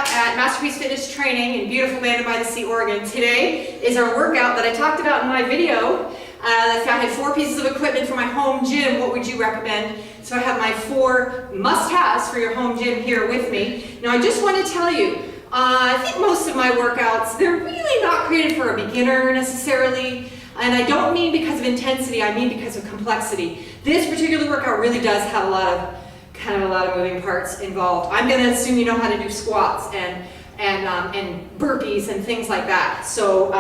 back at Masterpiece Fitness Training in beautiful Bandon by the Sea, Oregon. Today is our workout that I talked about in my video. If I had 4 pieces of equipment for my home gym, what would you recommend? So I have my 4 must-haves for your home gym here with me. Now I just want to tell you, I think most of my workouts, they're really not created for a beginner necessarily. And I don't mean because of intensity, I mean because of complexity. This particular workout really does have a lot of moving parts involved. I'm going to assume you know how to do squats and burpees and things like that. So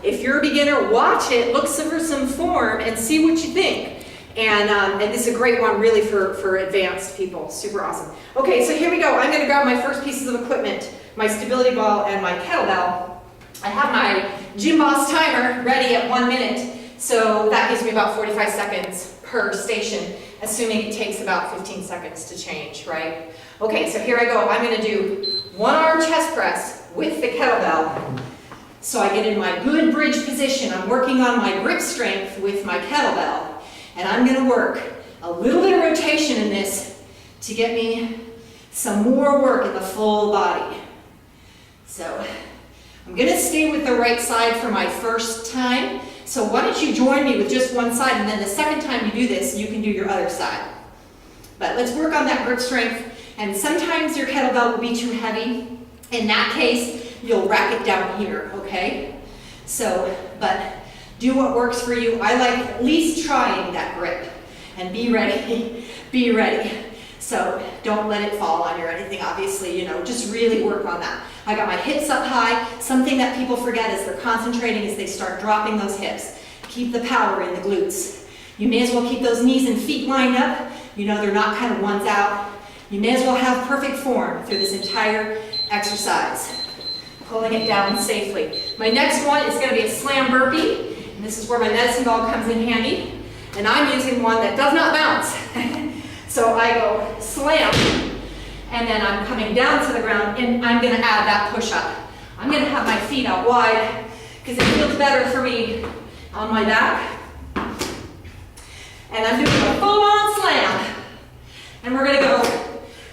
if you're a beginner, watch it, look for some form, and see what you think. And this is a great one really for advanced people. Super awesome. Okay, so here we go. I'm going to grab my first pieces of equipment, my stability ball and my kettlebell. I have my Gym Boss timer ready at 1 minute, so that gives me about 45 seconds per station, assuming it takes about 15 seconds to change, right? Okay, so here I go. I'm going to do 1 arm chest press with the kettlebell. So I get in my good bridge position. I'm working on my grip strength with my kettlebell. And I'm going to work a little bit of rotation in this to get me some more work in the full body. So I'm going to stay with the right side for my first time. So why don't you join me with just one side, and then the second time you do this, you can do your other side. But let's work on that grip strength. And sometimes your kettlebell will be too heavy. In that case, you'll rack it down here, okay? So, but do what works for you. I like at least trying that grip. And be ready, be ready. So don't let it fall on you or anything, obviously, just really work on that. I got my hips up high. Something that people forget as they're concentrating is they start dropping those hips. Keep the power in the glutes. You may as well keep those knees and feet lined up. They're not kind of ones out. You may as well have perfect form through this entire exercise. Pulling it down safely. My next one is going to be a slam burpee. And this is where my medicine ball comes in handy. And I'm using one that does not bounce. So I go slam, and then I'm coming down to the ground, and I'm going to add that push-up. I'm going to have my feet out wide, because it feels better for me on my back. And I'm doing a full-on slam. And we're going to go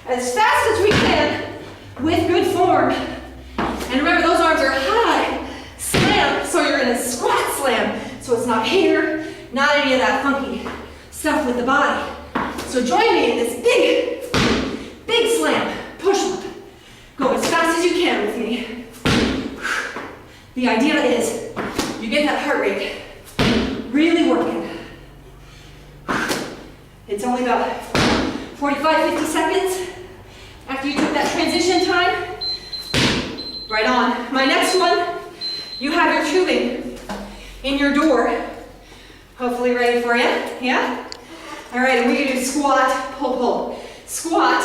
as fast as we can with good form. And remember, those arms are high. Slam, so you're in a squat slam. So it's not here, not any of that funky stuff with the body. So join me in this big slam, push up. Go as fast as you can with me. The idea is you get that heart rate really working. It's only about 45, 50 seconds after you took that transition time. Right on. My next one, you have your tubing in your door. Hopefully ready for you, yeah? All right, and we're going to do squat, pull, pull. Squat,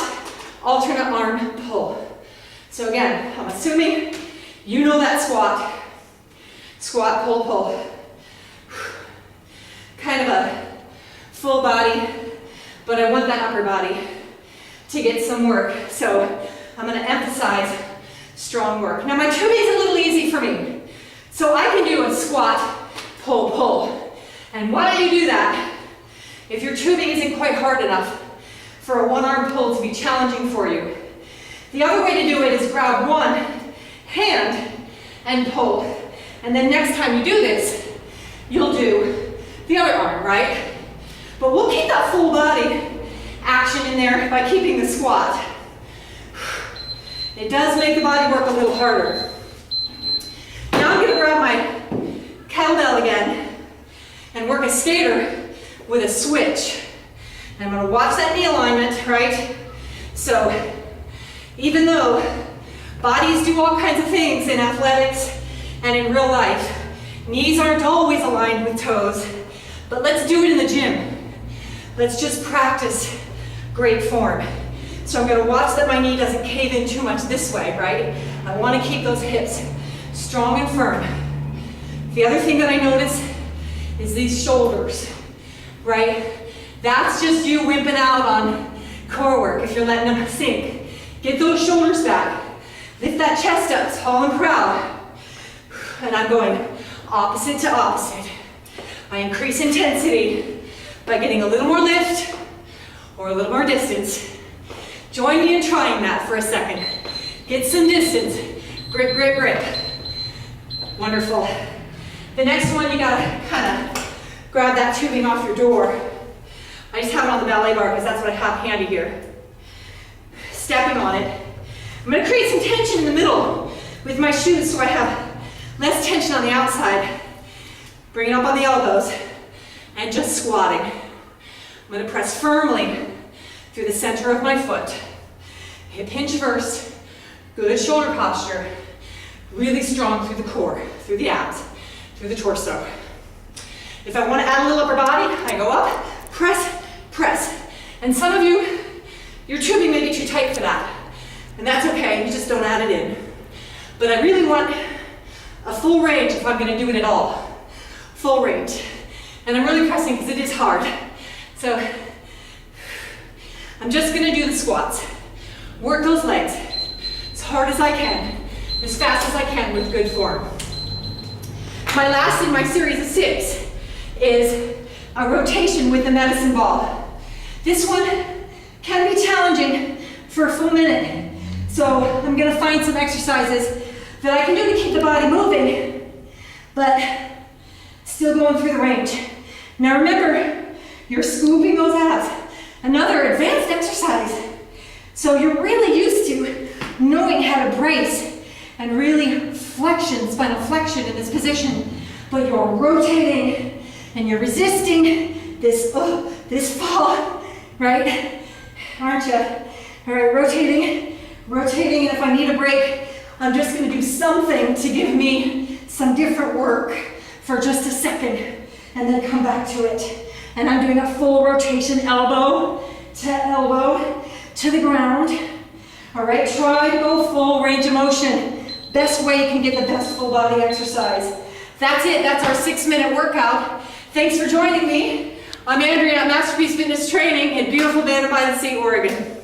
alternate arm, pull. So again, I'm assuming you know that squat. Squat, pull, pull. Kind of a full body, but I want that upper body to get some work. So I'm going to emphasize strong work. Now my tubing is a little easy for me. So I can do a squat, pull, pull. And why don't you do that? If your tubing isn't quite hard enough for a 1-arm pull to be challenging for you. The other way to do it is grab one hand and pull. And then next time you do this, you'll do the other arm, right? But we'll keep that full body action in there by keeping the squat. It does make the body work a little harder. Now I'm going to grab my kettlebell again and work a skater with a switch. And I'm going to watch that knee alignment, right? So even though bodies do all kinds of things in athletics and in real life, knees aren't always aligned with toes. But let's do it in the gym. Let's just practice great form. So I'm going to watch that my knee doesn't cave in too much this way, right? I want to keep those hips strong and firm. The other thing that I notice is these shoulders, right? That's just you wimping out on core work if you're letting them sink. Get those shoulders back. Lift that chest up, tall and proud. And I'm going opposite to opposite. I increase intensity by getting a little more lift or a little more distance. Join me in trying that for a second. Get some distance. Grip, grip, grip. Wonderful. The next one, you gotta kind of grab that tubing off your door. I just have it on the ballet bar because that's what I have handy here. Stepping on it. I'm gonna create some tension in the middle with my shoes so I have less tension on the outside. Bring it up on the elbows and just squatting. I'm gonna press firmly through the center of my foot. Hip hinge first. Good shoulder posture. Really strong through the core, through the abs, through the torso. If I want to add a little upper body, I go up, press, press. And some of you, your tubing may be too tight for that. And that's okay, you just don't add it in. But I really want a full range if I'm going to do it at all. Full range. And I'm really pressing because it is hard. So I'm just going to do the squats. Work those legs as hard as I can, as fast as I can with good form. My last in my series of 6 is a rotation with the medicine ball. This one can be challenging for a full minute. So I'm going to find some exercises that I can do to keep the body moving, but still going through the range. Now remember, you're scooping those abs. Another advanced exercise. So you're really used to knowing how to brace and really flexion, spinal flexion in this position, but you're rotating and you're resisting this fall, right? Aren't you? All right, rotating, rotating, and if I need a break, I'm just gonna do something to give me some different work for just a second, and then come back to it. And I'm doing a full rotation, elbow to the ground. All right, try to go full range of motion. Best way you can get the best full body exercise. That's it, that's our 6-minute workout. Thanks for joining me. I'm Andrea at Masterpiece Fitness Training in beautiful Manor by the Sea, Oregon.